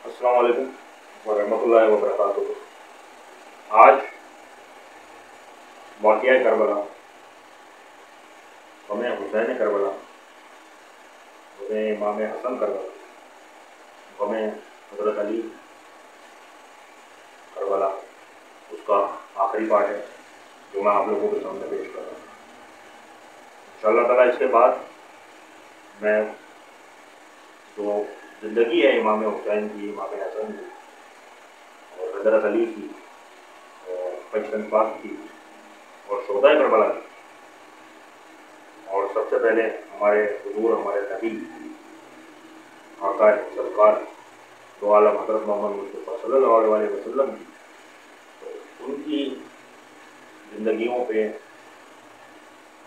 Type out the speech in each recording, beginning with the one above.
السلام علیکم ورحمۃ اللہ وبرکاتہ۔ آج واقعہ کربلا، ہمیں حسین کربلا، ہمیں امام حسن کربلا، ہمیں حضرت علی کربلا، اس کا آخری پارٹ ہے جو میں آپ لوگوں کے سامنے پیش کر رہا ہوں۔ انشاءاللہ تعالیٰ اس کے بعد میں جو زندگی ہے امام حسین کی، امام حسن کی اور حضرت علی کی اور بچپن پاک کی اور شہدائے کربلا کی، اور سب سے پہلے ہمارے حضور، ہمارے نبی آقا سرکار دو عالم حضرت محمد مصطفیٰ صلی اللہ علیہ وسلم کی، تو ان کی زندگیوں پہ،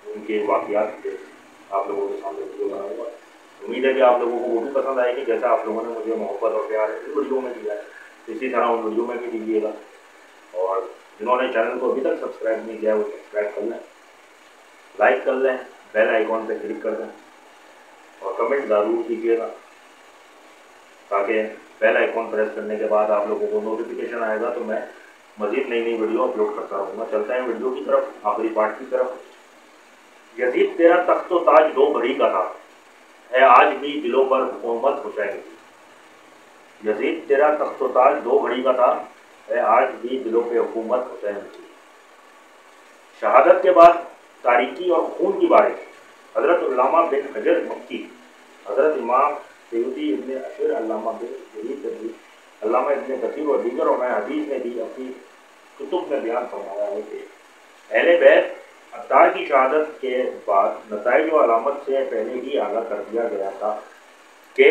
ان کے واقعات پہ آپ لوگوں کے سامنے ویڈیو بناؤں گا۔ امید ہے کہ آپ لوگوں کو وہ بھی پسند آئے گی جیسا آپ لوگوں نے مجھے محبت اور پیار اس ویڈیو میں دیا ہے، اسی طرح ان ویڈیو میں بھی دیجیے گا۔ اور جنہوں نے چینل کو ابھی تک سبسکرائب نہیں کیا ہے وہ سبسکرائب کر لیں، لائک کر لیں، بیل آئیکن پہ کلک کر دیں اور کمنٹ ضرور کیجیے گا، تاکہ بیل آئیکن پریس کرنے کے بعد آپ لوگوں کو نوٹیفیکیشن آئے گا تو میں مزید نئی ویڈیو اپلوڈ کرتا رہوں گا۔ چلتے ہیں ویڈیو کی طرف، آخری پارٹ کی طرف۔ یزید تیرا تخت و تاج دو گھڑی کا تھا، ہے آج بھی دلوں پر حکومت حسین کی۔ یزید تیرا تخت و تاج دو گھڑی کا تھا، ہے آج بھی دلوں پہ حکومت حسین کی۔ شہادت کے بعد تاریکی اور خون کی بارش، حضرت علامہ بن حجر مکی، حضرت امام سیوطی ابن اشر، علامہ بن جریر، علامہ ابن کثیر اور دیگر علماء حدیث نے بھی اپنی کتب میں بیان فرمایا ہے کہ اہل بیت عطار کی شہادت کے بعد نتائج و علامت سے پہلے ہی آگاہ کر دیا گیا تھا کہ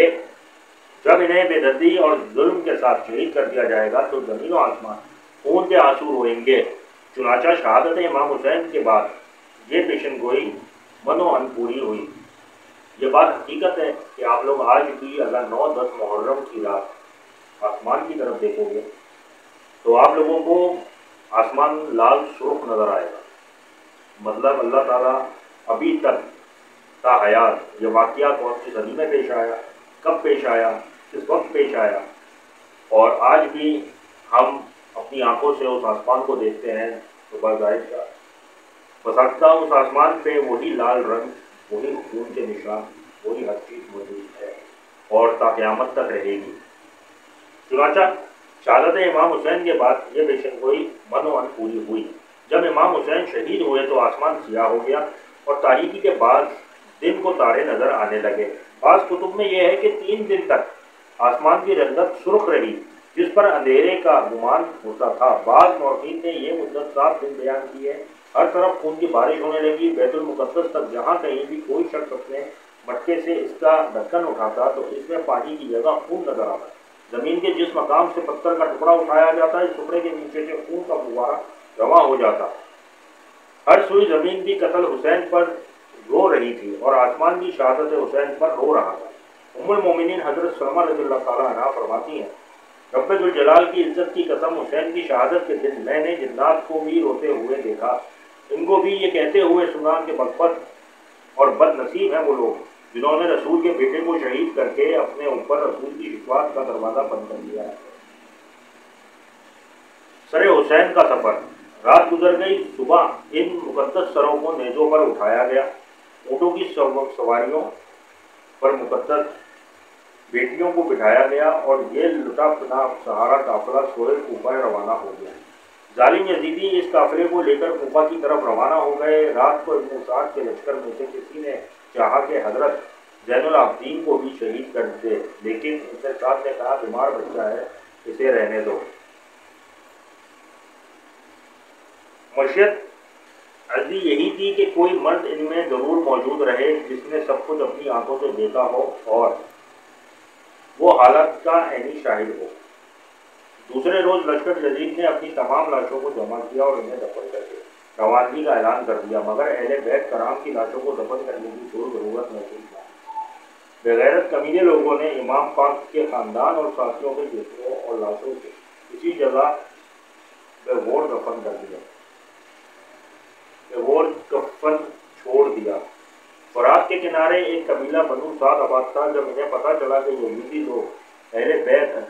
جب انہیں بے دردی اور ظلم کے ساتھ شہید کر دیا جائے گا تو زمین و آسمان خون کے آنسو روئیں گے۔ چنانچہ شہادت امام حسین کے بعد یہ پیشن گوئی من و ان پوری ہوئی۔ یہ بات حقیقت ہے کہ آپ لوگ آج بھی اگر 9-10 محرم کی رات آسمان کی طرف دیکھو گے تو آپ لوگوں کو آسمان لال سرخ نظر آئے گا، مطلب اللہ تعالیٰ ابھی تک تا حیات یہ واقعہ کون سی صدی میں پیش آیا، کب پیش آیا، کس وقت پیش آیا، اور آج بھی ہم اپنی آنکھوں سے اس آسمان کو دیکھتے ہیں تو باضابطہ کا بساختہ اس آسمان پہ وہی لال رنگ، وہی خون کے نشان، وہی ہر چیز موجود ہے اور تا قیامت تک رہے گی۔ چنانچہ شہادت امام حسین کے بعد یہ پیشن گوئی من و ان پوری ہوئی۔ جب امام حسین شہید ہوئے تو آسمان سیاہ ہو گیا اور تاریکی کے بعد دن کو تارے نظر آنے لگے۔ بعض کتب میں یہ ہے کہ 3 دن تک آسمان کی رنگت سرخ رہی جس پر اندھیرے کا گمان ہوتا تھا۔ بعض مورخین نے یہ مدت 7 دن بیان کی ہے۔ ہر طرف خون کی بارش ہونے لگی۔ بیت المقدس تک جہاں کہیں بھی کوئی شخص اپنے مٹکے سے اس کا ڈھکن اٹھاتا تو اس میں پانی کی جگہ خون نظر آتا۔ زمین کے جس مقام سے پتھر کا ٹکڑا اٹھایا جاتا اس ٹکڑے کے نیچے سے خون کا فوارہ رواں ہو جاتا۔ ہر سوئی زمین بھی قتل حسین پر رو رہی تھی اور آسمان بھی شہادت حسین پر رو رہا تھا۔ ام المومنین حضرت سلمہ رضی اللہ تعالیٰ عنہ فرماتی ہیں، رب ذوالجلال کی عزت کی قسم، حسین کی شہادت کے دن میں نے جنات کو بھی روتے ہوئے دیکھا، ان کو بھی یہ کہتے ہوئے سنا کہ بدبخت اور بد نصیب ہیں وہ لوگ جنہوں نے رسول کے بیٹے کو شہید کر کے اپنے اوپر رسول کی شفاعت کا دروازہ بند کر دیا ہے۔ سر حسین کا سفر، رات گزر گئی، صبح ان مقدس سروں کو نیزوں پر اٹھایا گیا، اونٹوں کی سواریوں پر مقدس بیٹیوں کو بٹھایا گیا اور یہ لٹا پٹا سہارا قافلہ سوئے کوفہ روانہ ہو گیا۔ ظالم یزیدی اس قافلے کو لے کر کوفہ کی طرف روانہ ہو گئے۔ رات کو ابن سعد کے لشکر میں سے کسی نے چاہا کہ حضرت زین العابدین کو بھی شہید کر دے، لیکن ابن سعد نے کہا بیمار بچہ ہے، اسے رہنے دو۔ مشیت عرضی یہی تھی کہ کوئی مرد ان میں ضرور موجود رہے جس نے سب کچھ اپنی آنکھوں سے دیکھا ہو اور وہ حالت کا عینی شاہد ہو۔ دوسرے روز لشکر یزید نے اپنی تمام لاشوں کو جمع کیا اور انہیں دفن کر کے روانگی کا اعلان کر دیا، مگر اہل بیت کرام کی لاشوں کو دفن کرنے کی کوئی ضرورت محسوس نہ ہوئی۔ بغیرت کمینے لوگوں نے امام پاک کے خاندان اور ساتھیوں کے جسموں اور لاشوں کو اسی جگہ بے غور دفن کر دیا، بے غور کفن چھوڑ دیا۔ فرات کے کنارے ایک قبیلہ بنو سعد آباد تھا۔ جب انہیں پتہ چلا کہ یزیدی لوگ اہل بیت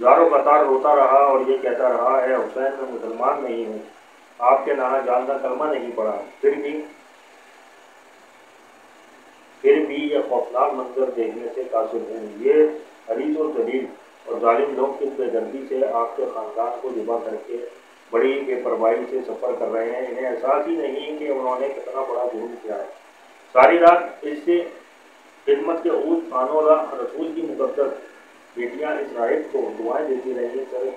زاروں قطار روتا رہا اور یہ کہتا رہا، اے حسین میں مسلمان نہیں ہوں، آپ کے نانا جان کا کلمہ نہیں پڑا، پھر بھی یہ خوفناک منظر دیکھنے سے قاصر ہوں۔ یہ حریص و ذلیل اور ظالم لوگ کس بے دردی سے آپ کے خاندان کو ذبح کر کے بڑی بے پرواہی سے سفر کر رہے ہیں، انہیں احساس ہی نہیں کہ انہوں نے کتنا بڑا جرم کیا ہے۔ ساری رات اس سے خدمت کے اونچ خانوں رسول کی مقدس بیٹیاں اس راہب کو دعائیں دیتی رہیں، سر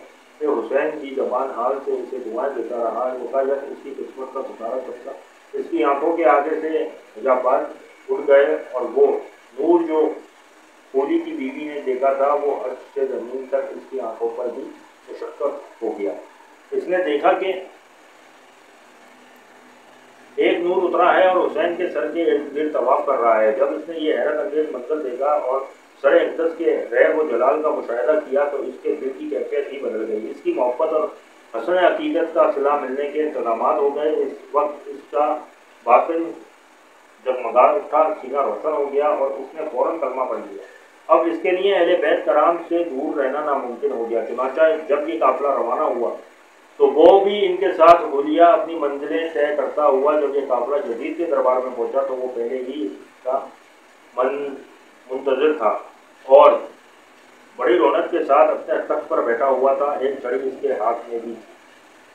حسین کی زبان حال سے اسے دعائیں دیتا رہا۔ مقدس اس کی قسمت کا ستارہ چمکا، اس کی آنکھوں کے آگے سے حجابات اڑ گئے اور وہ نور جو کولی کی بیوی نے دیکھا تھا وہ عرش سے زمین تک اس کی آنکھوں پر بھی مشقت ہو گیا۔ اس نے دیکھا کہ ایک نور اترا ہے اور حسین کے سر کے ارد گرد طواف کر رہا ہے۔ جب اس نے یہ حیرت انگیز منظر دیکھا اور سر اقدس کے غیب و جلال کا مشاہدہ کیا تو اس کے دل کی کیفیت ہی بدل گئی۔ اس کی محبت اور حسن عقیدت کا صلہ ملنے کے انتظامات ہو گئے۔ اس وقت اس کا باطن جگمگا اٹھا، سینہ روشن ہو گیا اور اس نے فوراً کلمہ پڑھ لیا۔ اب اس کے لیے اہل بیت کرام سے دور رہنا ناممکن ہو گیا۔ چنانچہ جب یہ قافلہ روانہ ہوا تو وہ بھی ان کے ساتھ حلیہ اپنی منزلیں طے کرتا ہوا۔ جب یہ قافلہ یزید کے دربار میں پہنچا تو وہ پہلے ہی اس کا منتظر تھا اور بڑی رونق کے ساتھ اپنے تخت پر بیٹھا ہوا تھا، ایک چھڑی اس کے ہاتھ میں بھی۔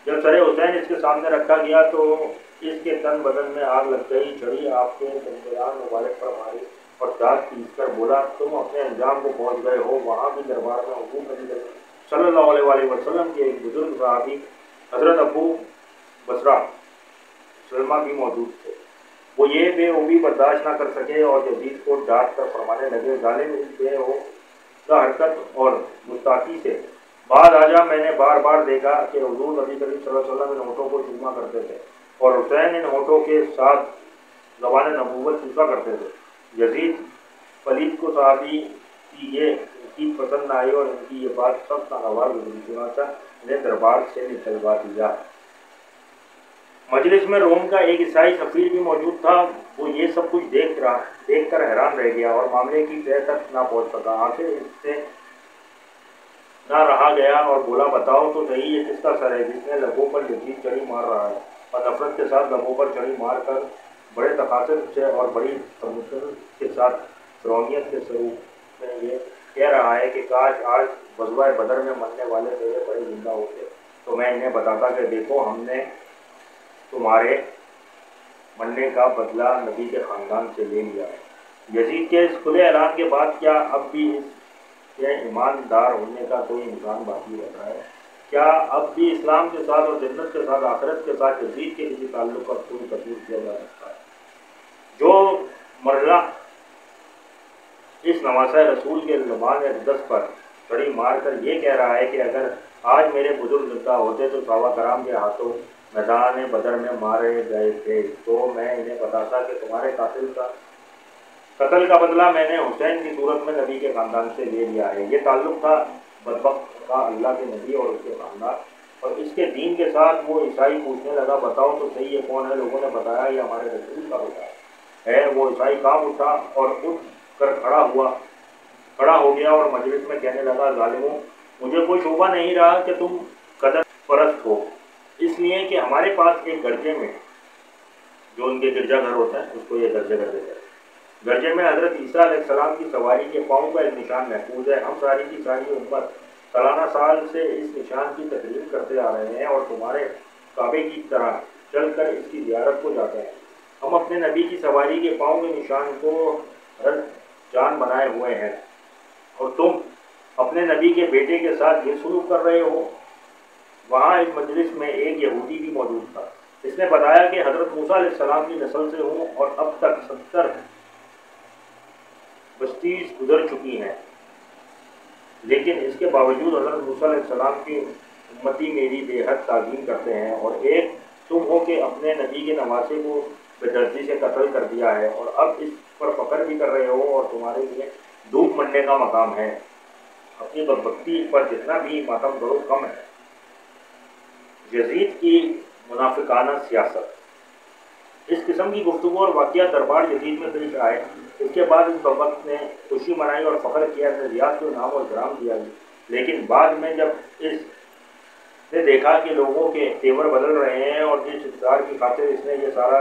جب سر حسین اس کے سامنے رکھا گیا تو اس کے تن بدن میں آگ لگ گئی۔ چھڑی آپ کے دندان مبارک پر ماری اور دانت پیس کر بولا، تم اپنے انجام کو پہنچ گئے ہو۔ وہاں بھی دربار میں حضور نبی صلی اللہ علیہ وسلم کے ایک بزرگ صحابی حضرت ابو بصرہ سلمہ بھی موجود تھے۔ وہ یہ بے عوبی برداشت نہ کر سکے اور یزید کو ڈانٹ کر فرمانے لگے، ظالم، اس بے عوبہ حرکت اور گستاخی سے بعد آجا میں نے بار بار دیکھا کہ حضور نبی کریم صلی اللہ علیہ وسلم ان ہونٹوں کو چوما کرتے تھے اور حسین ان ہونٹوں کے ساتھ زبان نبوت چوسا کرتے تھے۔ یزید پلید کو صحابی کی یہ تنقید پسند نہ آئی اور ان کی یہ بات سخت ناگوار گزری، چنانچہ انہیں دربار سے نکلوا دیا۔ مجلس میں روم کا ایک عیسائی سفیر بھی موجود تھا۔ وہ یہ سب کچھ دیکھ کر حیران رہ گیا اور معاملے کی تہہ تک نہ پہنچ سکا۔ آخر اس سے نہ رہا گیا اور بولا، بتاؤ تو صحیح، یہ کس کا سر ہے جس نے لبوں پر یزید چھڑی مار رہا ہے اور نفرت کے ساتھ لبوں پر چھڑی مار کر بڑے تقاصد سے اور بڑی تمسن کے ساتھ فرعونیت کے سروپ میں یہ کہہ رہا ہے کہ کاش آج غزوہ بدر میں مرنے والے میرے بڑے زندہ ہوتے تو میں انہیں بتاتا کہ دیکھو ہم نے تمہارے مرنے کا بدلہ نبی کے خاندان سے لے لیا ہے۔ یزید کے اس کھلے اعلان کے بعد کیا اب بھی اس کے ایماندار ہونے کا کوئی امکان باقی رہتا ہے؟ کیا اب بھی اسلام کے ساتھ اور جنت کے ساتھ، آخرت کے ساتھ یزید کے کسی تعلق کا کوئی تصور کیا جا سکتا ہے؟ جو مرلہ اس نواسہ رسول کے زبان اقدس پر چھڑی مار کر یہ کہہ رہا ہے کہ اگر آج میرے بزرگ زندہ ہوتے تو صحابہ کرام کے ہاتھوں میدان بدر میں مارے گئے تھے، تو میں انہیں بتاتا کہ تمہارے قتل کا بدلہ میں نے حسین کی صورت میں نبی کے خاندان سے لے لیا ہے۔ یہ تعلق تھا بدبخت کا اللہ کے نبی اور اس کے خاندان اور اس کے دین کے ساتھ۔ وہ عیسائی پوچھنے لگا، بتاؤ تو صحیح یہ کون ہے؟ لوگوں نے بتایا یہ ہمارے رسول کا ہوتا ہے۔ وہ عیسائی کام اٹھا اور اٹھ کر کھڑا ہو گیا اور مجلس میں کہنے لگا، ظالموں، مجھے کوئی شبہ نہیں رہا کہ تم قدر پرست ہو، اس لیے کہ ہمارے پاس ایک گرجے میں، جو ان کے گرجا گھر ہوتا ہے اس کو یہ گرجے گھر دیتے ہیں، گرجے میں حضرت عیسیٰ علیہ السلام کی سواری کے پاؤں کا ایک نشان محفوظ ہے۔ ہم ساری کی ساری امت سالانہ سال سے اس نشان کی تقریب کرتے آ رہے ہیں اور تمہارے کعبے کی طرح چل کر اس کی زیارت کو جاتے ہیں۔ ہم اپنے نبی کی سواری کے پاؤں کے نشان کو ہر جان بنائے ہوئے ہیں اور تم اپنے نبی کے بیٹے کے ساتھ یہ سلوک کر رہے ہو۔ وہاں اس مجلس میں ایک یہودی بھی موجود تھا۔ اس نے بتایا کہ حضرت موسیٰ علیہ السلام کی نسل سے ہوں اور اب تک 70 بستیز گزر چکی ہیں، لیکن اس کے باوجود حضرت موسیٰ علیہ السلام کی امتی میری بے حد تعظیم کرتے ہیں، اور ایک تم ہو کہ اپنے نبی کے نواسے کو بے دردی سے قتل کر دیا ہے اور اب اس پر فخر بھی کر رہے ہو اور تمہارے لیے دھوپ منڈے کا مقام ہے۔ اپنی بدبختی پر جتنا بھی ماتم کرو کم ہے۔ یزید کی منافقانہ سیاست۔ اس قسم کی گفتگو اور واقعات دربار یزید میں پیش آئے۔ اس کے بعد اس بدبخت نے خوشی منائی اور فخر کیا کہ ریاض کو انعام اور اکرام دیا لیکن بعد میں جب اس نے دیکھا کہ لوگوں کے تیور بدل رہے ہیں اور جس اقتدار کی خاطر اس نے یہ سارا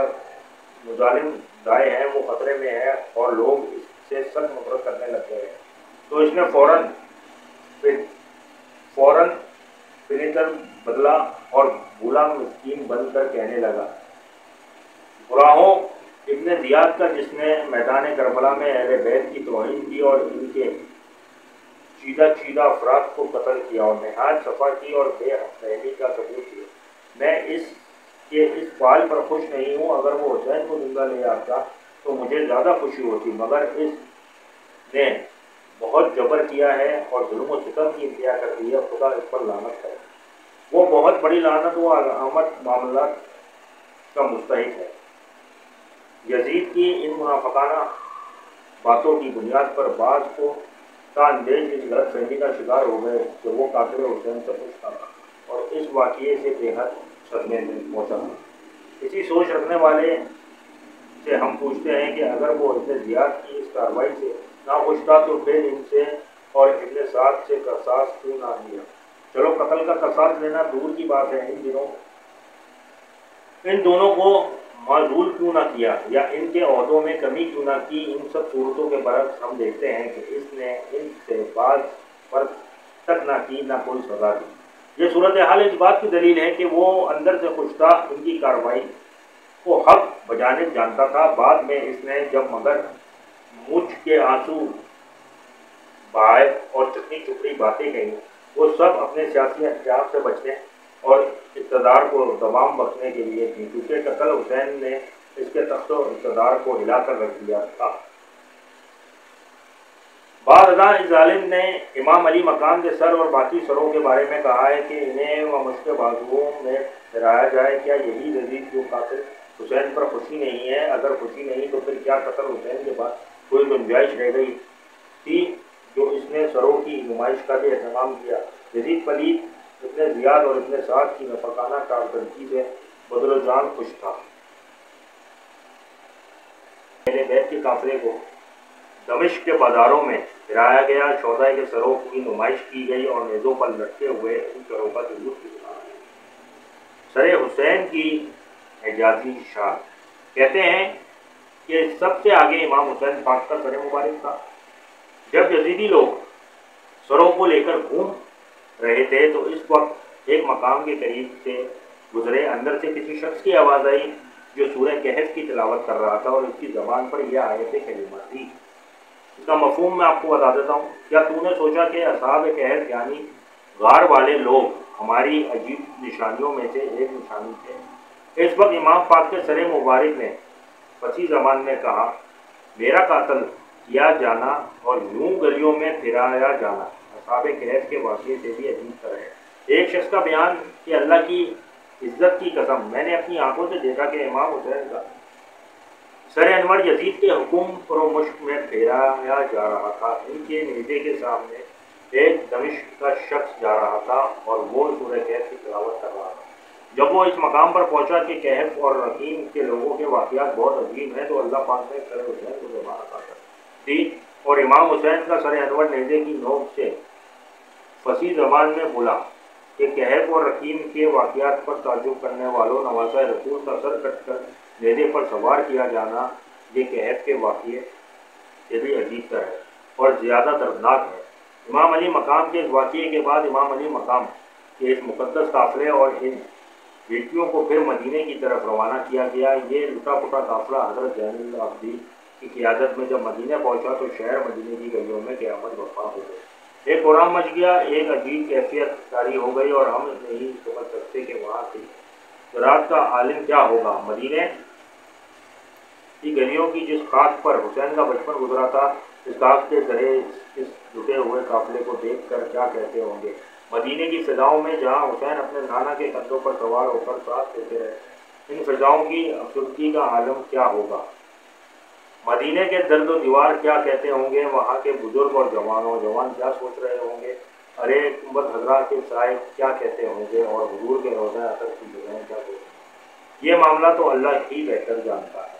مظالم دائے ہیں وہ خطرے میں ہے اور لوگ اس سے سخت نفرت کرنے لگ گئے ہیں، تو اس نے فوراً فنیتر بدلا اور بھولا مسکین بن کر کہنے لگا، گراہوں ابن زیاد کا جس نے میدان کربلا میں اہل بیت کی توہین کی اور ان کے چیدہ افراد کو قتل کیا اور نہایت صفا کی اور بے حسینی کا ثبوت دیا، میں اس فعل پر خوش نہیں ہوں۔ اگر وہ حسین کو زندہ لے آتا تو مجھے زیادہ خوشی ہوتی، مگر اس نے بہت جبر کیا ہے اور ظلم و ستم کی انتہا کر دی ہے، خدا اس پر لعنت کرے۔ وہ بہت بڑی لعنت و علامت معاملات کا مستحق ہے۔ یزید کی ان منافقانہ باتوں کی بنیاد پر بعض کو اندیش اس غلط فہمی کا شکار ہو گئے کہ وہ قاتل حسین سے خوش تھا اور اس واقعے سے بے حد صدمے میں پہنچا تھا۔ اسی سوچ رکھنے والے سے ہم پوچھتے ہیں کہ اگر وہ ابن زیاد کی اس کارروائی سے ناخوش تھا تو پھر ان سے اور ابن سعد سے قصاص کیوں نہ لیا؟ چلو قتل کا قصاص لینا دور کی بات ہے، ان دونوں کو معزول کیوں نہ کیا یا ان کے عہدوں میں کمی کیوں نہ کی؟ ان سب صورتوں کے برعکس ہم دیکھتے ہیں کہ اس نے ان سے بعض فرق تک نہ کی، نہ کوئی سزا دی۔ یہ صورتحال اس بات کی دلیل ہے کہ وہ اندر سے خوش تھا، ان کی کارروائی کو حق بجانب جانتا تھا۔ بعد میں اس نے جب مگر مجھ کے آنسو بہائے اور چکنی چپڑی باتیں کہیں، وہ سب اپنے سیاسی احتجاج سے بچنے اور اقتدار کو دوام بخشنے کے لیے تھی، کیونکہ قتل حسین نے اس کے تخت و اقتدار کو ہلا کر رکھ دیا تھا۔ بعد ازاں اس ظالم نے امام علی مقام کے سر اور باقی سروں کے بارے میں کہا ہے کہ انہیں و مشق بازوؤں میں پھیرایا جائے۔ کیا یہی یزید جو قاتل حسین پر خوشی نہیں ہے؟ اگر خوشی نہیں تو پھر کیا قتل حسین کے بعد کوئی گنجائش رہ گئی تھی جو اس نے سروں کی نمائش کا بھی اہتمام کیا؟ یزید پلید ابن زیاد اور ابن سعد کی نفقانہ کارکردگی سے بدل جان خوش تھا۔ اہل بیت کے قافلے کو دمشق کے بازاروں میں پھرایا گیا، شہداء کے سروں کی نمائش کی گئی اور نیزوں پر لٹکے ہوئے ان سروں کا جلوس نکلا۔ سر حسین کی اعجازی شان کہتے ہیں کہ سب سے آگے امام حسین پاک کا سر مبارک تھا۔ جب یزیدی لوگ سروں کو لے کر گھوم رہے تھے تو اس وقت ایک مقام کے قریب سے گزرے، اندر سے کسی شخص کی آواز آئی جو سورہ کہف کی تلاوت کر رہا تھا اور اس کی زبان پر یہ آیت کریمہ تھی۔ اس کا مفہوم میں آپ کو بتا دیتا ہوں۔ کیا تو نے سوچا کہ اصحاب کہف یعنی غار والے لوگ ہماری عجیب نشانیوں میں سے ایک نشانی تھے؟ اس وقت امام پاک کے سر مبارک نے فصیح زبان میں کہا، میرا قتل کیا جانا اور یوں گلیوں میں پھرایا جانا اصحاب کہف کے واقعے سے بھی عجیب تر ہے۔ ایک شخص کا بیان کہ اللہ کی عزت کی قسم میں نے اپنی آنکھوں سے دیکھا کہ امام حسین کا سر انور یزید کے حکم پر و مشق میں پھیرایا جا رہا تھا۔ ان کے نیزے کے سامنے ایک دمشق کا شخص جا رہا تھا اور وہ سورہ کہف کی تلاوت کر رہا تھا۔ جب وہ اس مقام پر پہنچا کہ کہف اور رقیم کے لوگوں کے واقعات بہت عظیم ہیں تو اللہ پاک نے سر حسین کو زبان عطا کر دی اور امام حسین کا سر انور نیزے کی نوک سے فصیح زبان میں بولا کہ کہف اور رقیم کے واقعات پر تعجب کرنے والوں، نواسہ رسول کا سر کٹ کر نیزے پر سوار کیا جانا یہ کہف کے واقعے سے بھی عجیب تر ہے اور زیادہ دردناک ہے۔ امام علی مقام کے اس واقعے کے بعد امام علی مقام کے اس مقدس قافلے اور ان بیٹیوں کو پھر مدینے کی طرف روانہ کیا گیا۔ یہ لٹا پٹا قافلہ حضرت زین العابدین کی قیادت میں جب مدینے پہنچا تو شہر مدینے کی گلیوں میں قیامت برپا ہو گئی، ایک کورام مچ گیا، ایک عجیب کیفیت جاری ہو گئی اور ہم نہیں سمجھ سکتے کہ وہاں کی رات کا عالم کیا ہوگا۔ مدینے کی گلیوں کی جس خاک پر حسین کا بچپن گزرا تھا، اس خاک کے درے اس لٹے ہوئے قافلے کو دیکھ کر کیا کہتے ہوں گے۔ مدینے کی فضاؤں میں جہاں حسین اپنے نانا کے کندھوں پر سوار ہو کر ساتھ دیتے رہے، ان فضاؤں کی افسردگی کا عالم کیا ہوگا۔ مدینے کے درد و دیوار کیا کہتے ہوں گے، وہاں کے بزرگ اور جوان کیا سوچ رہے ہوں گے، ارے گنبد خضرا کے سائے کیا کہتے ہوں گے اور حضور کے روضہ اطہر کی جگہیں کیا سوچیں گے۔ یہ معاملہ تو اللہ ہی بہتر جانتا ہے۔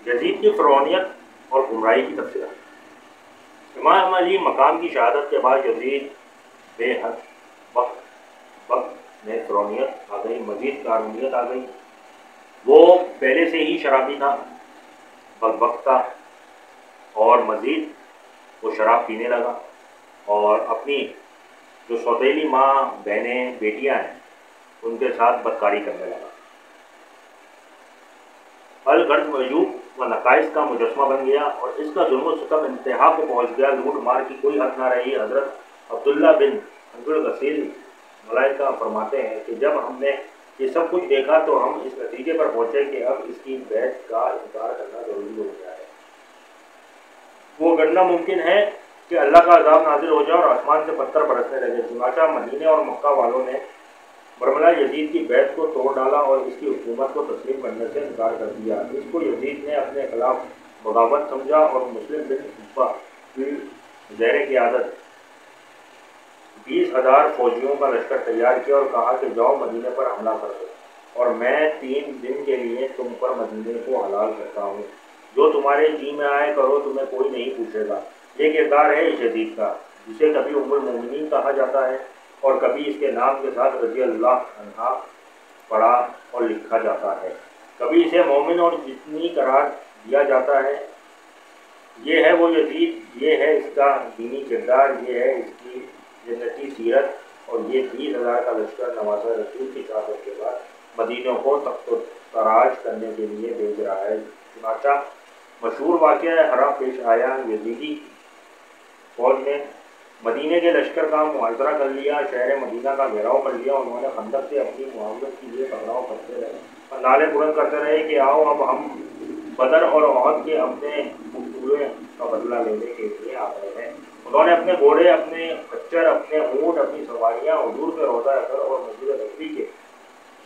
یزید کی فرعونیت اور گمراہی کی تفصیل۔ امام علی مقام کی شہادت کے بعد یزید بے حد وقت میں فرونیت آ گئی، مزید کارونیت آ گئی۔ وہ پہلے سے ہی شرابی تھا، بدبخت تھا، اور مزید وہ شراب پینے لگا اور اپنی جو سوتیلی ماں، بہنیں، بیٹیاں ہیں ان کے ساتھ بدکاری کرنے لگا۔ الغرض وجوب و نقائص کا مجسمہ بن گیا اور اس کا ظلم و ستم انتہا کو پہنچ گیا، لوٹ مار کی کوئی حد نہ رہی۔ حضرت عبداللہ بن عبدالغسیل ملائکہ فرماتے ہیں کہ جب ہم نے یہ سب کچھ دیکھا تو ہم اس نتیجے پر پہنچے کہ اب اس کی بیعت کا انکار کرنا ضروری ہو گیا ہے۔ وہ گننا ممکن ہے کہ اللہ کا عذاب نازل ہو جائے اور آسمان سے پتھر برسنے لگے۔ چنانچہ مدینے اور مکہ والوں نے برملا یزید کی بیعت کو توڑ ڈالا اور اس کی حکومت کو تسلیم کرنے سے انکار کر دیا۔ اس کو یزید نے اپنے خلاف بغاوت سمجھا اور مسلم بن عقبہ کی زیر قیادت 20,000 فوجیوں کا لشکر تیار کیا اور کہا کہ جاؤ مدینے پر حملہ کر دو اور میں 3 دن کے لیے تم پر مدینے کو حلال کرتا ہوں، جو تمہارے جی میں آئے کرو، تمہیں کوئی نہیں پوچھے گا۔ یہ کردار ہے یزید کا، جسے کبھی ام المومنین کہا جاتا ہے اور کبھی اس کے نام کے ساتھ رضی اللہ عنہا پڑھا اور لکھا جاتا ہے، کبھی اسے مومن اور جتنی قرار دیا جاتا ہے۔ یہ ہے وہ یزید، یہ ہے اس کا دینی کردار، یہ ہے اس کی جنتی سیرت، اور یہ 20,000 کا لشکر نواز رسول کی شہادت کے بعد مدینوں کو تخت و تاراج کرنے کے لیے بھیج رہا ہے۔ چنانچہ مشہور واقعہ ہرا پیش آیا۔ یزیدی فوج نے مدینے کے لشکر کا محاصرہ کر لیا، شہر مدینہ کا گھیراؤ کر لیا۔ انہوں نے خندق سے اپنی معاونت کے لیے پکڑاؤ کرتے رہے اور نعرے بلند کرتے رہے کہ آؤ اب ہم بدر اور احد کے اپنے مقتولوں کا بدلہ لینے کے لیے آ گئے ہیں۔ انہوں نے اپنے گھوڑے، اپنے خچر، اپنے اونٹ، اپنی سواریاں حضور کے روضہ اثر اور مسجد نبوی کے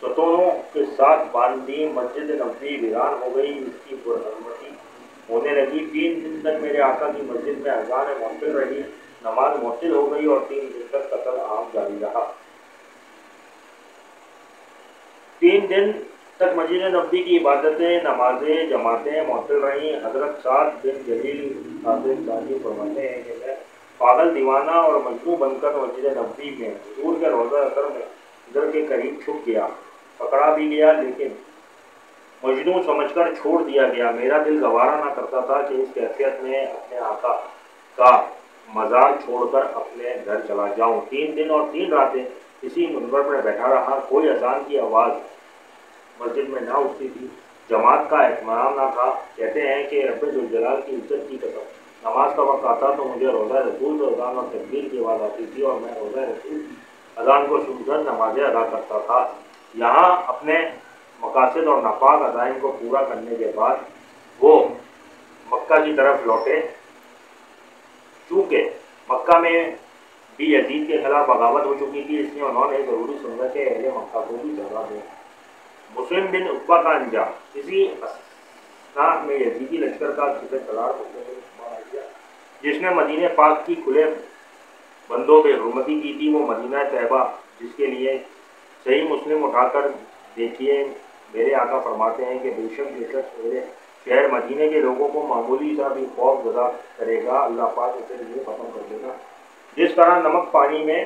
ستونوں کے ساتھ باندھ دی۔ مسجد نبوی ویران ہو گئی، اس کی پرحرمتی ہونے لگی۔ 3 دن تک میرے آقا کی مسجد میں اذان معطل رہی، نماز معطل ہو گئی اور 3 دن تک قتل عام جاری رہا۔ 3 دن تک مسجد نبوی کی عبادتیں، نمازیں، جماعتیں معطل رہیں۔ حضرت سعد بن جلیل قاسم ثانی فرماتے ہیں کہ میں پاگل، دیوانہ اور مجنون بن کر مسجد نبوی میں حضور کے روضہ اثر میں در کے قریب چھپ گیا، پکڑا بھی گیا لیکن مجنون سمجھ کر چھوڑ دیا گیا۔ میرا دل گوارا نہ کرتا تھا کہ اس کیفیت میں اپنے آقا کا مزار چھوڑ کر اپنے گھر چلا جاؤں۔ 3 دن اور 3 راتیں اسی منبر پر بیٹھا رہا، کوئی اذان کی آواز مسجد میں نہ اٹھتی تھی، جماعت کا اہتمام نہ تھا۔ کہتے ہیں کہ رب ذوالجلال کی عزت کی قسم، نماز کا وقت آتا تو مجھے روضہ رسول سے اذان اور تکبیر کی آواز آتی تھی اور میں روضہ رسول کی اذان کو سن کر نمازیں ادا کرتا تھا۔ یہاں اپنے مقاصد اور ناپاک عزائم کو پورا کرنے کے بعد وہ مکہ کی طرف لوٹے۔ چونکہ مکہ میں بھی یزید کے خلاف بغاوت ہو چکی تھی، اس لیے انہوں نے ضروری سمجھا کہ اہل مکہ کو بھی سزا دیں۔ مسلم بن عقبہ کا انجام۔ اسی اثناء میں یزیدی لشکر کا سپہ سالار مسلم بن عقبہ آ گیا، جس نے مدینہ پاک کی کھلے بندوں بے حرمتی کی تھی۔ وہ مدینہ طیبہ جس کے لیے صحیح مسلم اٹھا کر دیکھیے، میرے آقا فرماتے ہیں کہ بے شک میرے شہر مدینے کے لوگوں کو معمولی سا بھی خوف زدہ کرے گا، اللہ پاک اسے لیے ختم کر دے گا، جس طرح نمک پانی میں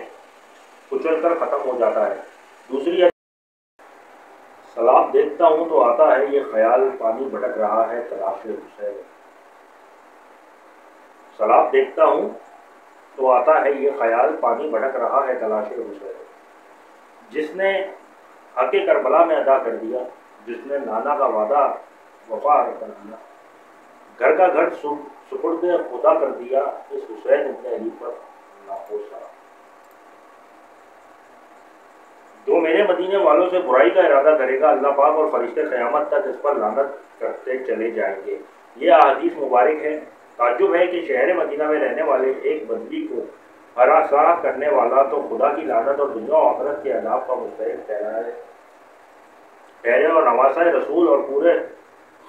کچل کر ختم ہو جاتا ہے۔ دوسری سلاب دیکھتا ہوں تو آتا ہے یہ خیال، پانی بھٹک رہا ہے تلاش حسین۔ سلاب دیکھتا ہوں تو آتا ہے یہ خیال، پانی بھٹک رہا ہے تلاش حسین۔ جس نے حق کربلا میں ادا کر دیا، جس نے نانا کا وعدہ وفا کر دیا، گھر کا گھر سپرد خدا کر دیا، اس حسین ابن علی پر ناخوش رہا۔ جو میرے مدینے والوں سے برائی کا ارادہ کرے گا، اللہ پاک اور فرشتے قیامت تک اس پر لعنت کرتے چلے جائیں گے۔ یہ احادیث مبارک ہے۔ تعجب ہے کہ شہر مدینہ میں رہنے والے ایک بدوی کو ہراساں کرنے والا تو خدا کی لعنت اور دنیا و آخرت کے عذاب کا مستحق ٹھہرے اور نواسہ رسول اور پورے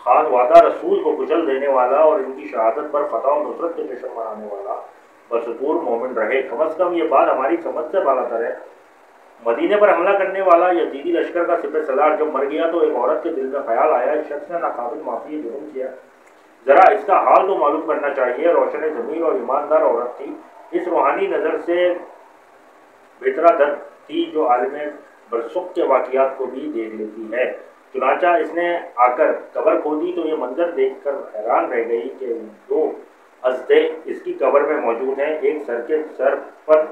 خانوادہ رسول کو کچل دینے والا اور ان کی شہادت پر فتح و نصرت کے جشن منانے والا بستور مومن رہے۔ کم از کم یہ بات ہماری سمجھ سے بالاتر ہے۔ مدینے پر حملہ کرنے والا یزیدی لشکر کا سپہ سالار جب مر گیا تو ایک عورت کے دل میں خیال آیا، اس شخص نے ناقابل معافی جرم کیا، ذرا اس کا حال تو معلوم کرنا چاہیے۔ روشن ضمیر اور ایماندار عورت تھی، اس روحانی نظر سے بہترا در تھی جو عالم برسخ کے واقعات کو بھی دیکھ لیتی ہے۔ چنانچہ اس نے آ کر قبر کھودی تو یہ منظر دیکھ کر حیران رہ گئی کہ دو ہستے اس کی قبر میں موجود ہیں، ایک سر پر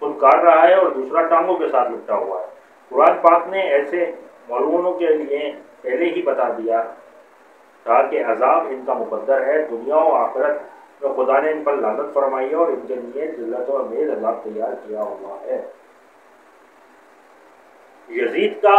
پھنکار رہا ہے اور دوسرا ٹانگوں کے ساتھ لپٹا ہوا ہے۔ قرآن پاک نے ایسے ملعونوں کے لیے پہلے ہی بتا دیا تھا کہ عذاب ان کا مقدر ہے۔ دنیا و آخرت میں خدا نے ان پر لعنت فرمائی ہے اور ان کے لیے ذلت و امیز عذاب تیار کیا ہوا ہے۔ یزید کا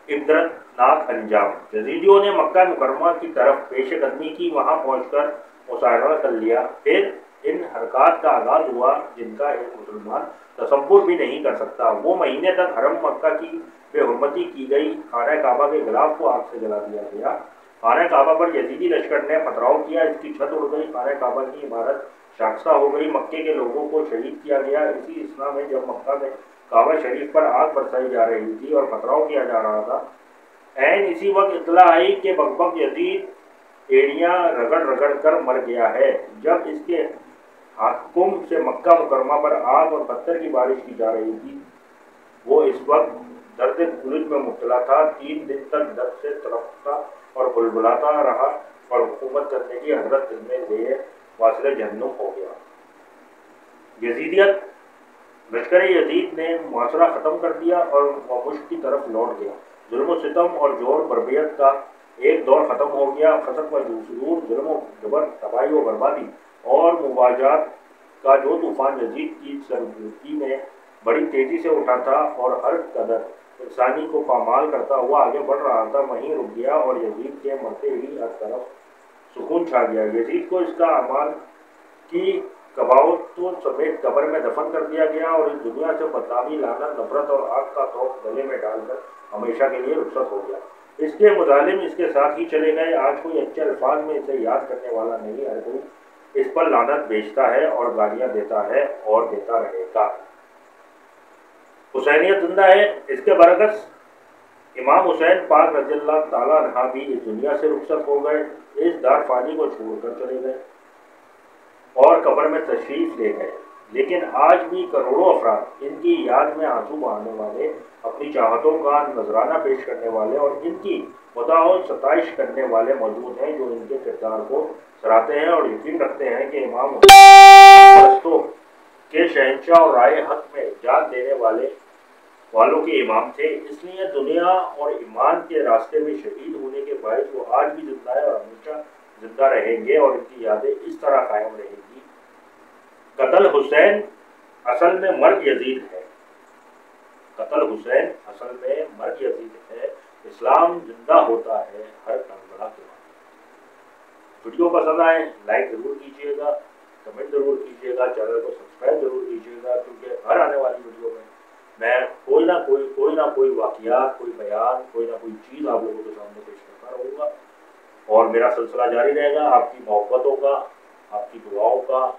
عبرتناک انجام۔ یزیدیوں نے مکہ مکرمہ کی طرف پیش قدمی کی، وہاں پہنچ کر مظاہرہ کر لیا۔ پھر ان حرکات کا آغاز ہوا جن کا ایک مسلمان تصور بھی نہیں کر سکتا۔ وہ مہینے تک حرم مکہ کی بے حرمتی کی گئی، خانہ کعبہ کے غلاف کو آگ سے جلا دیا گیا۔ خانہ کعبہ پر یزیدی لشکر نے پتھراؤ کیا، اس کی چھت اڑ گئی، خانہ کعبہ کی عمارت شاخسہ ہو گئی، مکے کے لوگوں کو شہید کیا گیا۔ اسی اثنا میں جب مکہ میں کعبہ شریف پر آگ برسائی جا رہی تھی اور پتھراؤ کیا جا رہا تھا، عین اسی وقت اطلاع آئی کہ بک یزید ایڑیاں رگڑ رگڑ کر مر گیا ہے۔ جب اس کے حکم سے مکہ مکرمہ پر آگ اور پتھر کی بارش کی جا رہی تھی، وہ اس وقت درد خروج میں مبتلا تھا۔ 3 دن تک درد سے تڑپتا اور بلبلاتا رہا اور حکومت کرنے کی حسرت دل میں لے واصل جہنم ہو گیا۔ یزیدیت لشکر یزید نے معاشرہ ختم کر دیا اور وہ مشق کی طرف لوٹ گیا۔ ظلم و ستم اور جور بربریت کا ایک دور ختم ہو گیا۔ خسک و سرور، ظلم و جبر، تباہی و بربادی اور مواجہات کا جو طوفان یزید کی سربلندی میں بڑی تیزی سے اٹھا تھا اور ہر قدر انسانی کو پامال کرتا ہوا آگے بڑھ رہا تھا، وہیں رک گیا اور یزید کے مرتے ہی ہر طرف سکون چھا گیا۔ یزید کو اس کا اعمال کی قباوتوں سمیت قبر میں دفن کر دیا گیا اور اس دنیا سے بدنامی، لعنت، نفرت اور آگ کا توق گلے میں ڈال کر ہمیشہ کے لیے رخصت ہو گیا۔ اس کے مظالم اس کے ساتھ ہی چلے گئے۔ آج کوئی اچھے الفاظ میں اسے یاد کرنے والا نہیں، ہر کوئی اس پر لعنت بھیجتا ہے اور گالیاں دیتا ہے اور دیتا رہے گا۔ حسینیت زندہ ہے۔ اس کے برعکس امام حسین پاک رضی اللہ تعالیٰ عنہ بھی اس دنیا سے رخصت ہو گئے، اس دار فانی کو چھوڑ کر چلے گئے اور قبر میں تشریف لے گئے۔ لیکن آج بھی کروڑوں افراد ان کی یاد میں آنسو بہانے والے، اپنی چاہتوں کا نذرانہ پیش کرنے والے اور ان کی مداح و ستائش کرنے والے موجود ہیں، جو ان کے کردار کو سراہتے ہیں اور یقین رکھتے ہیں کہ امام پرستوں کے شہنشاہ اور رائے حق میں جان دینے والوں کے امام تھے۔ اس لیے دنیا اور ایمان کے راستے میں شہید ہونے کے باعث وہ آج بھی زندہ ہے اور ہمیشہ زندہ رہیں گے اور ان کی یادیں اس طرح قائم رہیں گی۔ قتل حسین اصل میں مرگ یزید ہے۔ قتل حسین اصل میں مرگ یزید ہے۔ اسلام زندہ ہوتا ہے ہر کربلا کے بعد۔ ویڈیو پسند آئے لائک ضرور کیجیے گا، کمنٹ ضرور کیجیے گا، چینل کو سبسکرائب ضرور کیجیے گا، کیونکہ ہر آنے والی ویڈیو میں میں کوئی نہ کوئی واقعات، کوئی بیان، کوئی نہ کوئی چیز آپ لوگوں کے سامنے پیش کرتا رہوں گا اور میرا سلسلہ جاری رہے گا۔ آپ کی محبتوں کا، آپ کی دعاؤں کا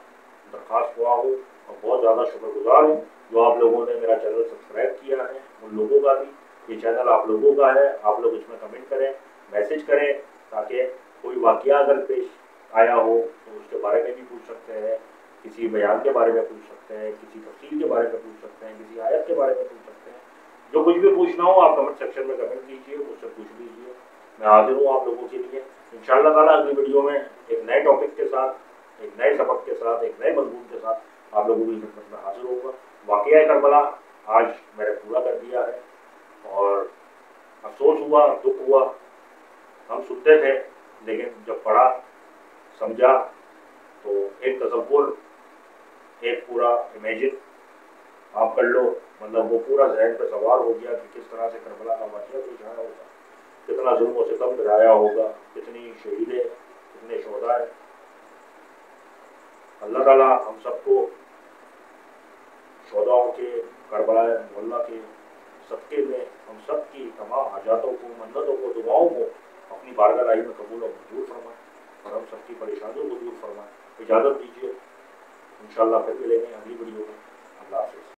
درخواست ہوا ہوں اور بہت زیادہ شکر گزار ہوں جو آپ لوگوں نے میرا چینل سبسکرائب کیا ہے۔ ان لوگوں کا بھی، یہ چینل آپ لوگوں کا ہے، آپ لوگ اس میں کمنٹ کریں، میسج کریں، تاکہ کوئی واقعہ اگر پیش آیا ہو تو اس کے بارے میں بھی پوچھ سکتے ہیں، کسی بیان کے بارے میں پوچھ سکتے ہیں، کسی تفصیل کے بارے میں پوچھ سکتے ہیں، کسی آیت کے بارے میں پوچھ سکتے ہیں۔ جو کچھ بھی پوچھنا ہو آپ کمنٹ سیکشن میں کمنٹ کیجیے، مجھ سے پوچھ لیجیے، میں حاضر ہوں آپ لوگوں کے لیے۔ انشاءاللہ تعالیٰ اگلی ویڈیو میں ایک نئے ٹاپک کے ساتھ، ایک نئے سبق کے ساتھ، ایک نئے مضمون کے ساتھ آپ لوگوں کی خدمت میں حاضر ہوگا۔ واقعہ کربلا آج میں نے پورا کر دیا ہے اور افسوس ہوا، دکھ ہوا۔ ہم سنتے تھے لیکن جب پڑھا، سمجھا تو ایک تصور، ایک پورا امیجن آپ کر لو، مطلب وہ پورا ذہن پہ سوار ہو گیا کہ کس طرح سے کربلا کا واقعہ پیش آیا ہوگا، کتنا ظلم و ستم کرایا ہوگا، کتنی شہیدیں، کتنے شہداء ہیں۔ اللہ تعالیٰ ہم سب کو شہداؤں کے، کربلا معلیٰ کے صدقے میں ہم سب کی تمام حاجاتوں کو، منتوں کو، دعاؤں کو اپنی بارگاہ الہی میں قبول اور منظور فرمائے اور ہم سب کی پریشانیوں کو دور فرمائے۔ اجازت دیجیے، انشاءاللہ پھر ملیں گے اگلی ویڈیو میں۔ اللہ حافظ۔